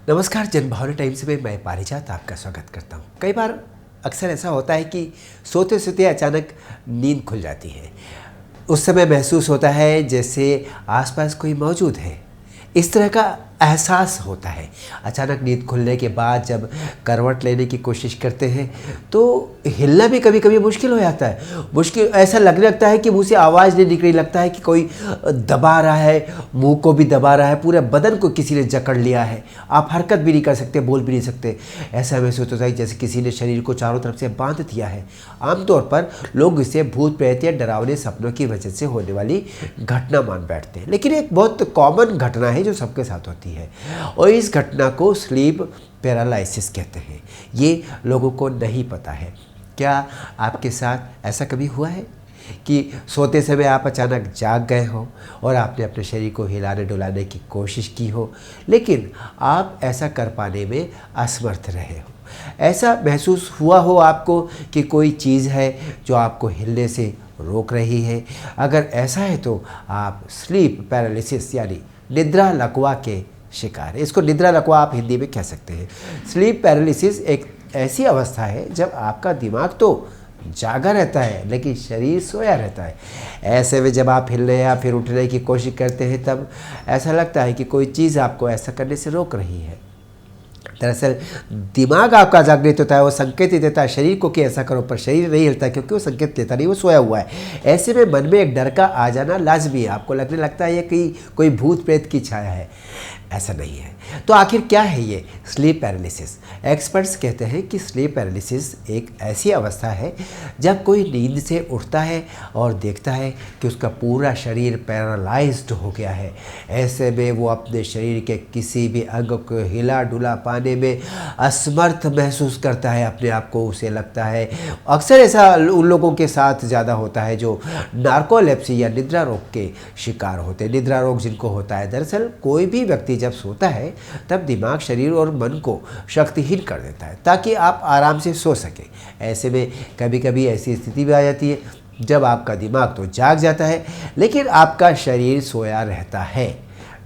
नमस्कार, जनभावना टाइम्स में मैं पारिजात आपका स्वागत करता हूँ। कई बार अक्सर ऐसा होता है कि सोते सोते अचानक नींद खुल जाती है। उस समय महसूस होता है जैसे आसपास कोई मौजूद है। इस तरह का एहसास होता है। अचानक नींद खुलने के बाद जब करवट लेने की कोशिश करते हैं तो हिलना भी कभी कभी मुश्किल हो जाता है। मुश्किल ऐसा लगने लगता है कि मुंह से आवाज़ नहीं निकलने लगता है कि कोई दबा रहा है, मुंह को भी दबा रहा है, पूरे बदन को किसी ने जकड़ लिया है। आप हरकत भी नहीं कर सकते, बोल भी नहीं सकते। ऐसा महसूस होता है जैसे किसी ने शरीर को चारों तरफ से बांध दिया है। आमतौर पर लोग इसे भूत प्रेत या डरावने सपनों की वजह से होने वाली घटना मान बैठते हैं, लेकिन एक बहुत कॉमन घटना है जो सबके साथ होती है और इस घटना को स्लीप पैरालिसिस कहते हैं। ये लोगों को नहीं पता है। क्या आपके साथ ऐसा कभी हुआ है कि सोते समय आप अचानक जाग गए हो और आपने अपने शरीर को हिलाने डुलाने की कोशिश की हो, लेकिन आप ऐसा कर पाने में असमर्थ रहे हो? ऐसा महसूस हुआ हो आपको कि कोई चीज़ है जो आपको हिलने से रोक रही है? अगर ऐसा है तो आप स्लीप पैरालिसिस यानी निद्रा लकवा के शिकार है। इसको निद्रा लकवा आप हिंदी में कह सकते हैं। स्लीप पैरालिसिस एक ऐसी अवस्था है जब आपका दिमाग तो जागा रहता है लेकिन शरीर सोया रहता है। ऐसे में जब आप हिलने या फिर उठने की कोशिश करते हैं तब ऐसा लगता है कि कोई चीज़ आपको ऐसा करने से रोक रही है। दरअसल दिमाग आपका जागृत होता है, वो संकेत ही देता है शरीर को कि ऐसा करो, पर शरीर नहीं हिलता क्योंकि वो संकेत देता नहीं, वो सोया हुआ है। ऐसे में मन में एक डर का आ जाना लाजमी है। आपको लगने लगता है कि कोई भूत प्रेत की छाया है। ऐसा नहीं है। तो आखिर क्या है ये स्लीप पैरालिसिस? एक्सपर्ट्स कहते हैं कि स्लीप पैरालिसिस एक ऐसी अवस्था है जब कोई नींद से उठता है और देखता है कि उसका पूरा शरीर पैरालाइज्ड हो गया है। ऐसे में वो अपने शरीर के किसी भी अंग को हिला डुला पाने में असमर्थ महसूस करता है अपने आप को। उसे लगता है, अक्सर ऐसा उन लोगों के साथ ज़्यादा होता है जो नार्कोलेप्सी या निद्रा रोग के शिकार होते हैं। निद्रा रोग जिनको होता है, दरअसल कोई भी व्यक्ति जब सोता है तब दिमाग, शरीर और मन को शक्तिहीन कर देता है ताकि आप आराम से सो सकें। ऐसे में कभी कभी ऐसी स्थिति भी आ जाती है जब आपका दिमाग तो जाग जाता है लेकिन आपका शरीर सोया रहता है।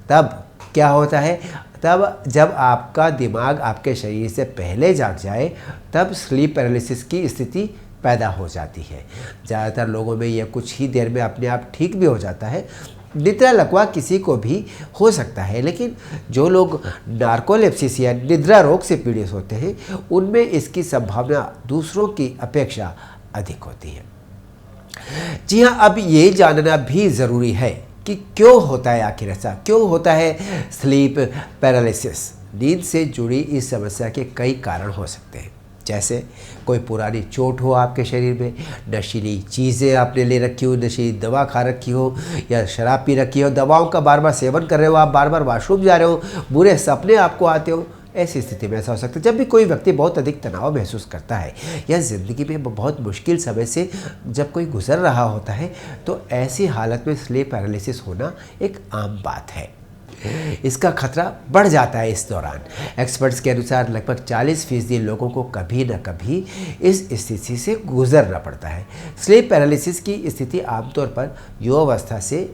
तब क्या होता है? तब जब आपका दिमाग आपके शरीर से पहले जाग जाए तब स्लीप पैरालिसिस की स्थिति पैदा हो जाती है। ज़्यादातर लोगों में यह कुछ ही देर में अपने आप ठीक भी हो जाता है। निद्रा लकवा किसी को भी हो सकता है, लेकिन जो लोग नार्कोलेप्सिस या निद्रा रोग से पीड़ित होते हैं उनमें इसकी संभावना दूसरों की अपेक्षा अधिक होती है। जी हाँ, अब ये जानना भी ज़रूरी है कि क्यों होता है, आखिर ऐसा क्यों होता है स्लीप पैरालिसिस। नींद से जुड़ी इस समस्या के कई कारण हो सकते हैं, जैसे कोई पुरानी चोट हो आपके शरीर में, नशीली चीज़ें आपने ले रखी हो, नशीली दवा खा रखी हो या शराब पी रखी हो, दवाओं का बार बार सेवन कर रहे हो, आप बार बार वॉशरूम जा रहे हो, बुरे सपने आपको आते हो। ऐसी स्थिति में ऐसा हो सकता है जब भी कोई व्यक्ति बहुत अधिक तनाव महसूस करता है या ज़िंदगी में बहुत मुश्किल समय से जब कोई गुजर रहा होता है तो ऐसी हालत में स्लीप पैरालिसिस होना एक आम बात है। इसका खतरा बढ़ जाता है इस दौरान। एक्सपर्ट्स के अनुसार लगभग 40% लोगों को कभी न कभी इस स्थिति से गुजरना पड़ता है। स्लीप पैरालिसिस की स्थिति आमतौर पर युवावस्था से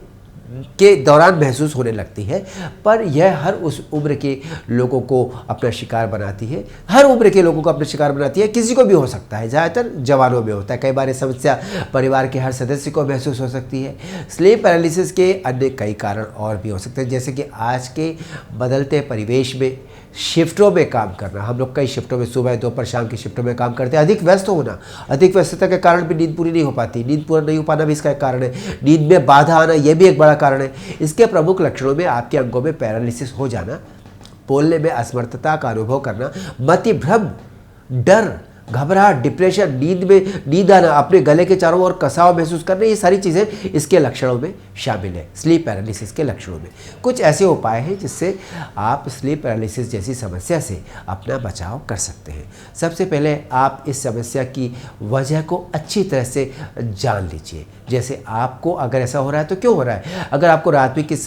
के दौरान महसूस होने लगती है, पर यह हर उस उम्र के लोगों को अपना शिकार बनाती है। हर उम्र के लोगों को अपना शिकार बनाती है, किसी को भी हो सकता है, ज़्यादातर जवानों में होता है। कई बार ये समस्या परिवार के हर सदस्य को महसूस हो सकती है। स्लीप पैरालिसिस के अन्य कई कारण और भी हो सकते हैं, जैसे कि आज के बदलते परिवेश में शिफ्टों में काम करना। हम लोग कई शिफ्टों में, सुबह दोपहर शाम की शिफ्टों में काम करते हैं। अधिक व्यस्त होना, अधिक व्यस्तता के कारण भी नींद पूरी नहीं हो पाती। नींद पूरा नहीं हो पाना भी इसका एक कारण है। नींद में बाधा आना, यह भी एक बड़ा कारण है। इसके प्रमुख लक्षणों में आपके अंगों में पैरालिसिस हो जाना, बोलने में असमर्थता का अनुभव करना, मतिभ्रम, डर, घबराहट, डिप्रेशन, नींद आना, अपने गले के चारों ओर कसाव महसूस करना, ये सारी चीज़ें इसके लक्षणों में शामिल है। स्लीप पैरालिसिस के लक्षणों में कुछ ऐसे उपाय हैं जिससे आप स्लीप पैरालिसिस जैसी समस्या से अपना बचाव कर सकते हैं। सबसे पहले आप इस समस्या की वजह को अच्छी तरह से जान लीजिए। जैसे आपको अगर ऐसा हो रहा है तो क्यों हो रहा है। अगर आपको रात में किस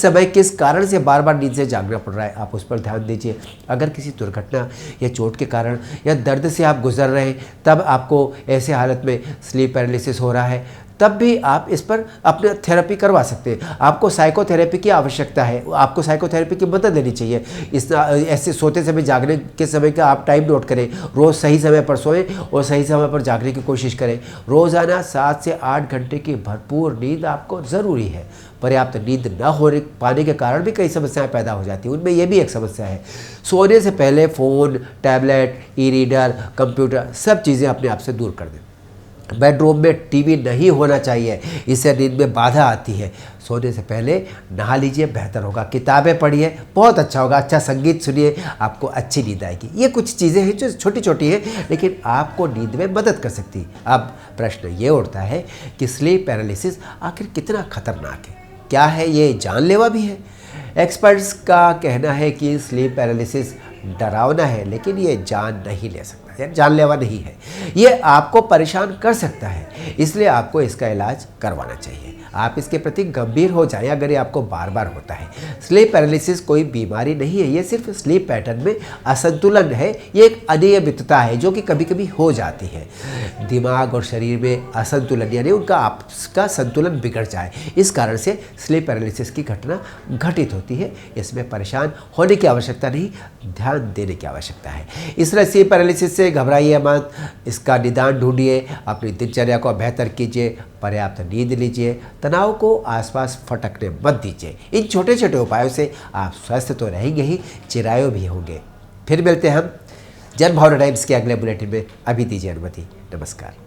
समय किस कारण से बार बार नींद से जागना पड़ रहा है, आप उस पर ध्यान दीजिए। अगर किसी दुर्घटना या चोट के कारण या दर्द से आप गुजर रहे हैं तब आपको ऐसे हालत में स्लीप पैरालिसिस हो रहा है तब भी आप इस पर अपने थेरेपी करवा सकते हैं। आपको साइकोथेरेपी की आवश्यकता है, आपको साइकोथेरेपी की मदद लेनी चाहिए। इस ऐसे सोते समय, जागने के समय का आप टाइम नोट करें, रोज़ सही समय पर सोएं और सही समय पर जागने की कोशिश करें। रोज़ाना 7 से 8 घंटे की भरपूर नींद आपको ज़रूरी है। पर्याप्त नींद न हो पाने के कारण भी कई समस्याएं पैदा हो जाती हैं, उनमें यह भी एक समस्या है। सोने से पहले phone, tablet, e reader, computer सब चीज़ें अपने आप से दूर कर दें। बेडरूम में टीवी नहीं होना चाहिए, इससे नींद में बाधा आती है। सोने से पहले नहा लीजिए, बेहतर होगा। किताबें पढ़िए, बहुत अच्छा होगा। अच्छा संगीत सुनिए, आपको अच्छी नींद आएगी। ये कुछ चीज़ें हैं जो छोटी छोटी हैं, लेकिन आपको नींद में मदद कर सकती है। अब प्रश्न ये उठता है कि स्लीप पैरालिसिस आखिर कितना खतरनाक है, क्या है ये जानलेवा भी है? एक्सपर्ट्स का कहना है कि स्लीप पैरालिसिस डरावना है, लेकिन ये जान नहीं ले सकता, या जानलेवा नहीं है। ये आपको परेशान कर सकता है, इसलिए आपको इसका इलाज करवाना चाहिए। आप इसके प्रति गंभीर हो जाएं अगर ये आपको बार बार होता है। स्लीप पैरालिसिस कोई बीमारी नहीं है, ये सिर्फ स्लीप पैटर्न में असंतुलन है। ये एक अनियमितता है जो कि कभी कभी हो जाती है। दिमाग और शरीर में असंतुलन, यानी उनका आपस का संतुलन बिगड़ जाए, इस कारण से स्लीप पैरालिसिस की घटना घटित होती है। इसमें परेशान होने की आवश्यकता नहीं, ध्यान देने की आवश्यकता है। इस तरह स्लीप पैरालिसिस से घबराइए मत, इसका निदान ढूंढिए, अपनी दिनचर्या को बेहतर कीजिए, पर्याप्त नींद लीजिए, तनाव को आसपास फटकने मत दीजिए। इन छोटे छोटे उपायों से आप स्वस्थ तो रहेंगे ही, चिरायु भी होंगे। फिर मिलते हैं हम जनभावना टाइम्स के अगले बुलेटिन में। अभी दीजिए अनुमति। नमस्कार।